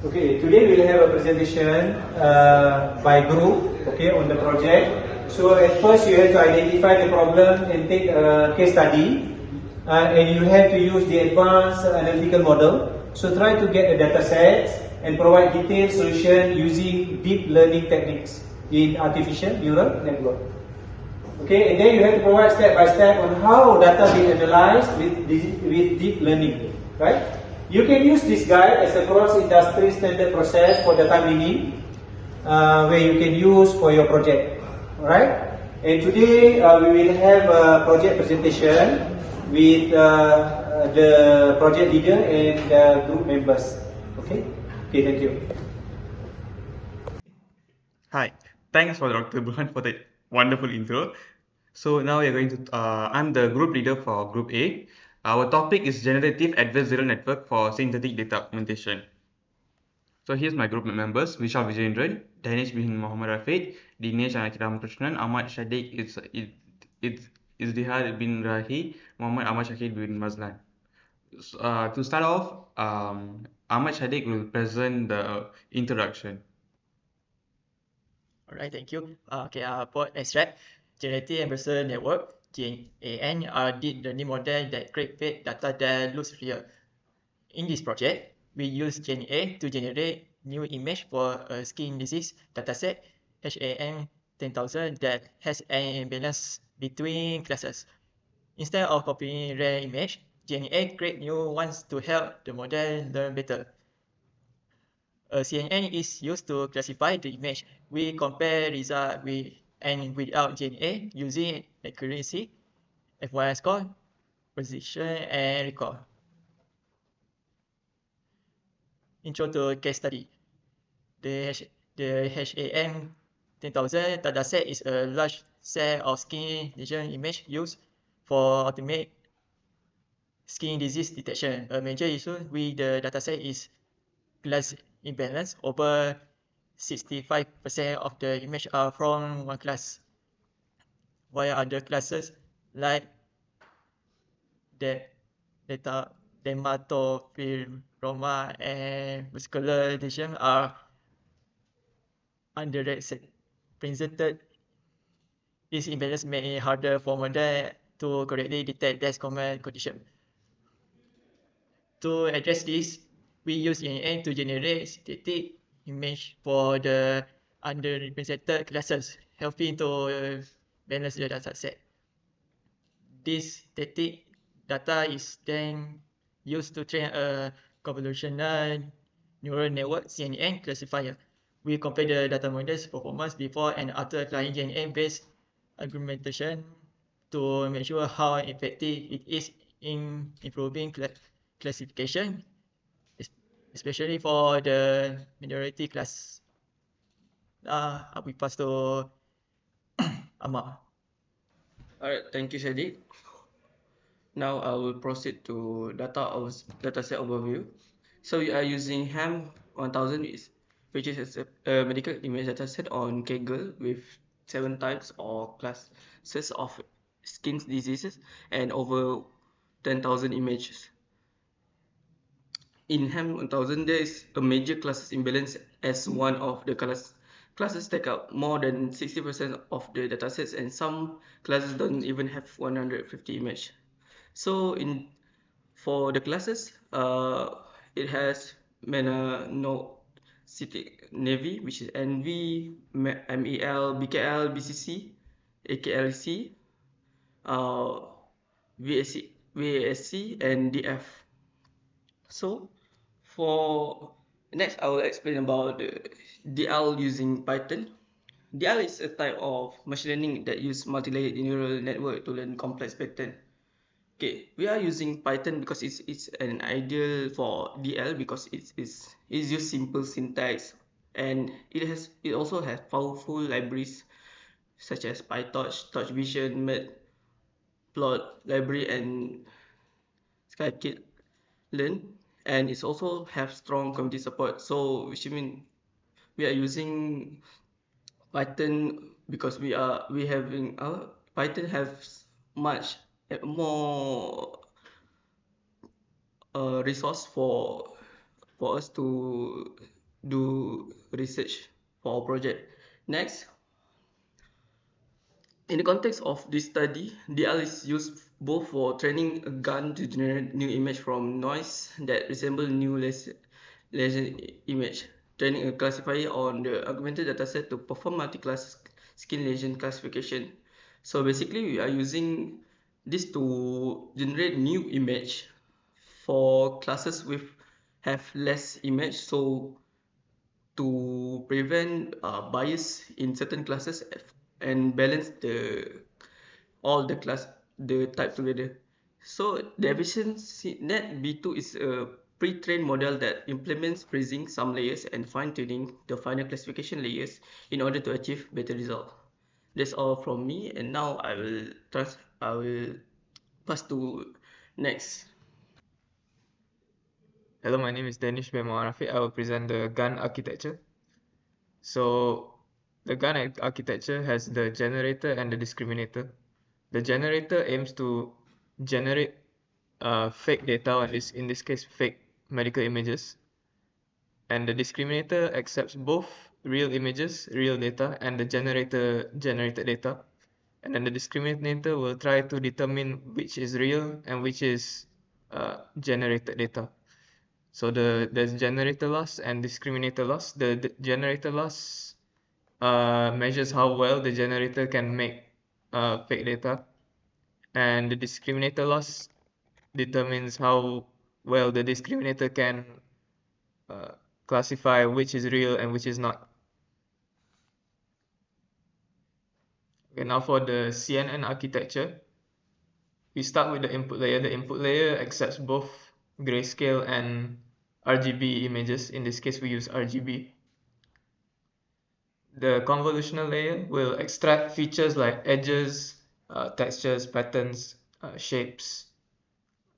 Okay, today we'll have a presentation by group, okay, on the project. So at first you have to identify the problem and take a case study, and you have to use the advanced analytical model. So try to get a data set and provide detailed solution using deep learning techniques in artificial neural network. Okay, and then you have to provide step by step on how data be analyzed with deep learning, right? You can use this guide as a cross-industry standard process for data mining, where you can use for your project. Alright? And today we will have a project presentation with the project leader and the group members. Okay? Okay, thank you. Hi, thanks for Dr. Burhan for that wonderful intro. So now we are going to, I'm the group leader for Group A. Our topic is Generative Adversarial Network for Synthetic Data Augmentation. So here's my group members: Vishal Vijayendran, Danish bin Muhammad Rafiq, Dinesh Anakiram Krishnan, Ahmad Shadiq Izdihar bin Rahi, Muhammad Ahmad Shakir bin Mazlan. To start off, Ahmad Shadiq will present the introduction. Alright, thank you. For extract, Generative Adversarial Network, GAN, are deep learning model that create fake data that looks real. In this project, we use GNA to generate new image for a skin disease dataset HAM 10,000 that has an imbalance between classes. Instead of copying rare image, GNA create new ones to help the model learn better. A CNN is used to classify the image. We compare result with and without GNA using accuracy, FYI score, precision, and recall. Intro to case study. The HAM 10,000 dataset is a large set of skin lesion image used for ultimate skin disease detection. A major issue with the dataset is class imbalance. Over 65% of the image are from one class, while other classes like dermatofibroma and muscular lesion are underrepresented. This imbalance makes it harder for model to correctly detect less common condition. To address this, we use GNN to generate synthetic image for the underrepresented classes, helping to balance the data set. This static data is then used to train a convolutional neural network CNN classifier. We compare the data model's performance before and after applying GNN-based argumentation to measure how effective it is in improving classification, especially for the minority class. We pass to Amar. Alright, thank you, Shadi. Now I will proceed to dataset overview. So we are using HAM 1000, which is a medical image dataset on Kaggle with 7 types or classes of skin diseases and over 10,000 images. In HAM 1000, there is a major classes imbalance as one of the classes take up more than 60% of the datasets, and some classes don't even have 150 images. So for the classes, it has melanocytic navy, which is NV, MEL, BKL, BCC, AKLC, VASC, and DF. So for next, I will explain about the DL using Python. DL is a type of machine learning that uses multi-layered neural network to learn complex pattern. Okay, we are using Python because it's an ideal for DL because it's use simple syntax, and it also has powerful libraries such as PyTorch, TorchVision, Matplot library, and scikit-learn, and it also have strong community support. So which means we are using Python because Python has much more resource for for us to do research for our project. Next, in the context of this study, DL is used both for training a gun to generate new image from noise that resemble new lesion image, training a classifier on the augmented dataset to perform multi-class skin lesion classification. So basically, we are using this to generate new image for classes with have less image, so to prevent bias in certain classes and balance all the type together. So the efficiency net B2 is a pre-trained model that implements freezing some layers and fine-tuning the final classification layers in order to achieve better result. That's all from me, and now I will pass to next. Hello, my name is Danish bin Rafiq. I will present the gun architecture. So the gun architecture has the generator and the discriminator. The generator aims to generate fake data, or in this case fake medical images, and the discriminator accepts both real images, real data, and the generated data. And then the discriminator will try to determine which is real and which is generated data. So there's generator loss and discriminator loss. The generator loss measures how well the generator can make fake data, and the discriminator loss determines how well the discriminator can uh, classify which is real and which is not. Okay, now for the CNN architecture, we start with the input layer. The input layer accepts both grayscale and RGB images. In this case, we use RGB. The convolutional layer will extract features like edges, textures, patterns, shapes.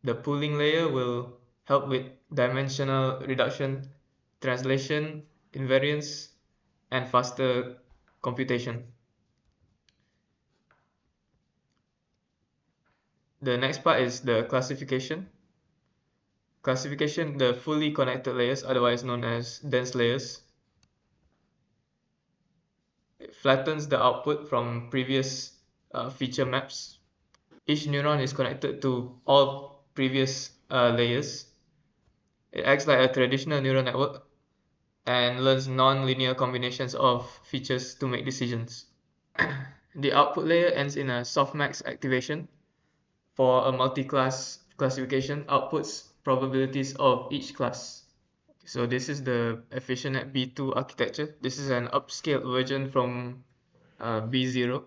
The pooling layer will help with dimensional reduction, translation, invariance, and faster computation. The next part is the classification. Classification, the fully connected layers, otherwise known as dense layers. It flattens the output from previous feature maps. Each neuron is connected to all previous layers. It acts like a traditional neural network and learns non-linear combinations of features to make decisions. The output layer ends in a softmax activation. For a multi-class classification, outputs probabilities of each class. So this is the EfficientNet B2 architecture. This is an upscaled version from B0.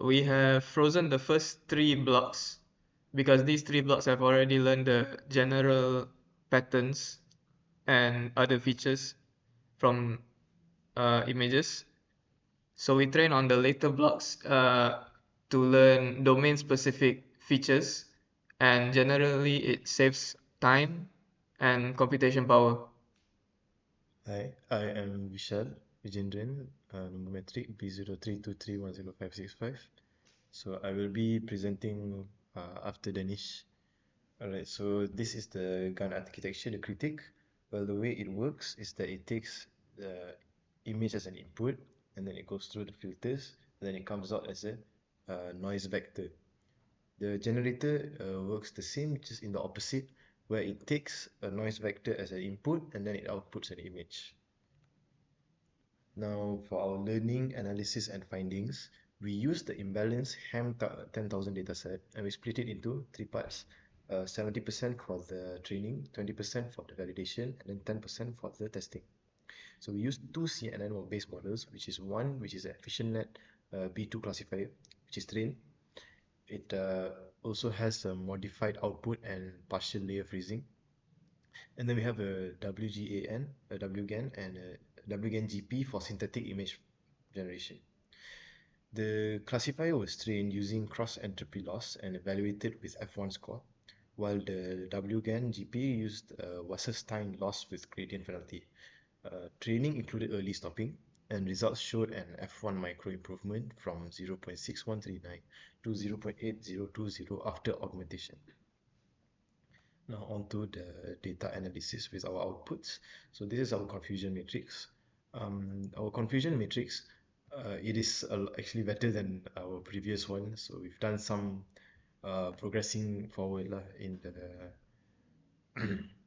We have frozen the first 3 blocks because these 3 blocks have already learned the general patterns and other features from images. So we train on the later blocks to learn domain-specific features, and generally it saves time and computation power. Hi, I am Vishal Vijendran, numeric B0323105565. So I will be presenting after Danish. Alright, so this is the gun architecture, the critique. Well, the way it works is that it takes the image as an input, and then it goes through the filters, and then it comes out as a noise vector. The generator works the same, just in the opposite, where it takes a noise vector as an input, and then it outputs an image. Now, for our learning, analysis, and findings, we use the imbalanced HAM 10,000 dataset, and we split it into 3 parts. 70% for the training, 20% for the validation, and then 10% for the testing. So we use 2 CNN-based models, which is one, which is an EfficientNet B2 classifier, which is trained. It also has a modified output and partial layer freezing. And then we have a WGAN, a WGAN, and a WGAN GP for synthetic image generation. The classifier was trained using cross-entropy loss and evaluated with F1 score, while the WGAN GP used Wasserstein loss with gradient penalty. Training included early stopping, and results showed an F1 micro improvement from 0.6139 to 0.8020 after augmentation. Now onto the data analysis with our outputs. So this is our confusion matrix. Our confusion matrix, it is actually better than our previous one. So we've done some progressing forward lah in the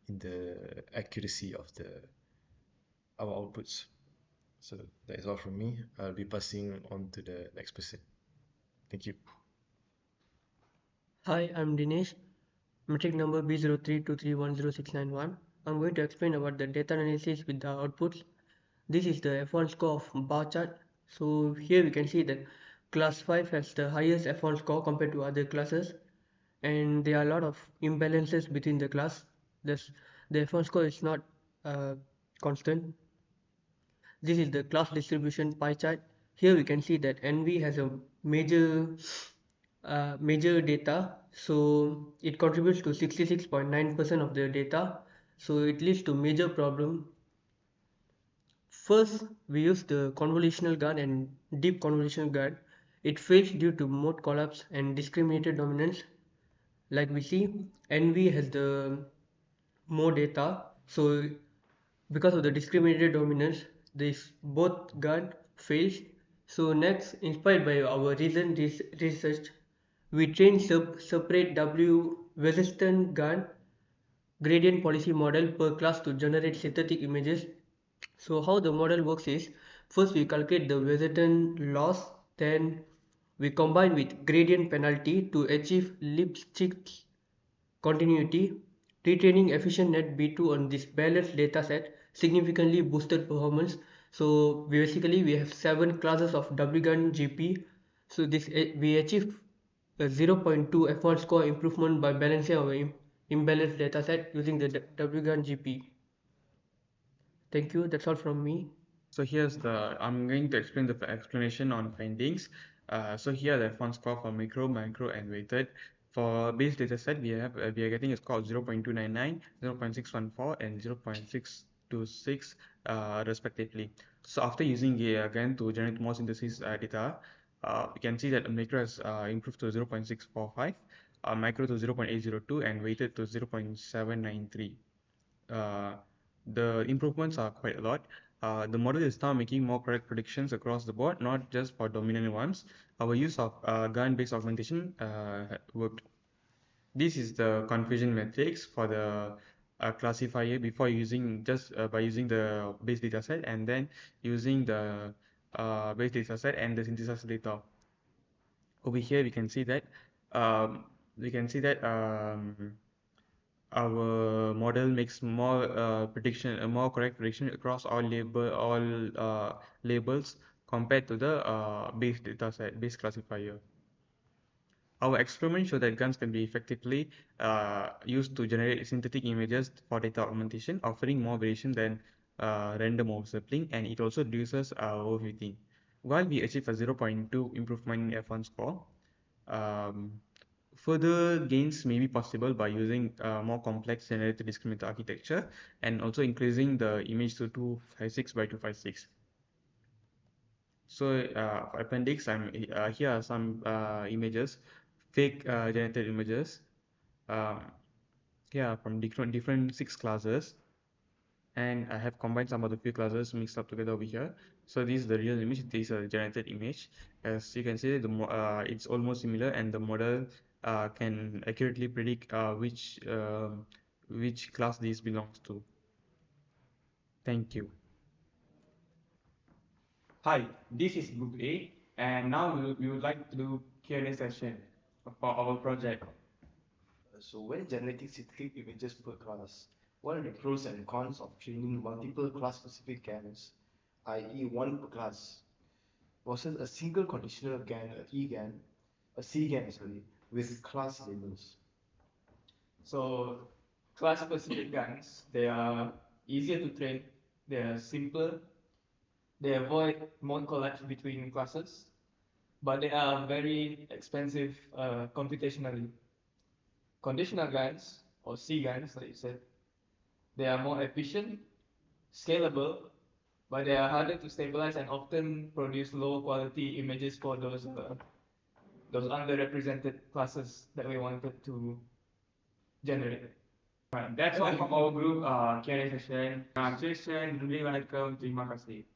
in the accuracy of our outputs. So that is all from me. I'll be passing on to the next person. Thank you. Hi, I'm Dinesh, metric number B0323106191. I'm going to explain about the data analysis with the outputs. This is the F1 score of bar chart. So here we can see that class 5 has the highest F1 score compared to other classes, and there are a lot of imbalances between the class. Thus, the F1 score is not constant. This is the class distribution pie chart. Here we can see that NV has a major data, so it contributes to 66.9% of the data, so it leads to major problem. First, we use the convolutional GAN and deep convolutional GAN. It fails due to mode collapse and discriminated dominance. Like we see, NV has the more data, so because of the discriminated dominance, this both GAN fails. So next, inspired by our recent research, we train separate W Weserstern GAN gradient policy model per class to generate synthetic images. So how the model works is, first we calculate the Weserstern loss, then we combine with gradient penalty to achieve Lipschitz continuity. Retraining efficient net B2 on this balanced dataset significantly boosted performance. So basically we have 7 classes of WGAN GP. So this we achieved a 0.2 F1 score improvement by balancing our imbalanced dataset using the WGAN GP. Thank you. That's all from me. So I'm going to explain the explanation on findings. So here the F1 score for micro, and weighted. For base dataset, we are getting a score of 0.299, 0.614, and 0.626 respectively. So after using again to generate more synthesis data, we can see that micro has improved to 0.645, micro to 0.802, and weighted to 0.793. The improvements are quite a lot. The model is now making more correct predictions across the board, not just for dominant ones. Our use of GAN-based augmentation worked. This is the confusion matrix for the classifier before using by using the base dataset and then using the base dataset and the synthesized data. Over here, we can see that um, our model makes more more correct prediction across all labels compared to the base classifier. Our experiment showed that GANs can be effectively used to generate synthetic images for data augmentation, offering more variation than random oversampling, and it also reduces overfitting. While we achieve a 0.2 improvement in F1 score, um, further gains may be possible by using more complex generated discriminator architecture and also increasing the image to 256 by 256. So for appendix, here are some images, fake generated images. Um, yeah, from different 6 classes, and I have combined some of the few classes mixed up together over here. So this is the real image. This is a generated image. As you can see, it's almost similar, and the model can accurately predict which class this belongs to. Thank you. Hi, this is Group A, and now we would like to do Q&A session for our project. So when generating synthetic images per class, what are the pros and cons of training multiple class-specific GANs, i.e. one per class, versus a single conditional GAN, a E-GAN, a C-GAN, with class labels? So class-specific GANs, they are easier to train, they are simpler, they avoid mode collapse between classes, but they are very expensive computationally. Conditional GANs, or C GANs, like you said, they are more efficient, scalable, but they are harder to stabilize and often produce low quality images for those underrepresented classes that we wanted to generate. That's all from our group Q&A session. Jason, Nandri, Vanakkam, terima kasih.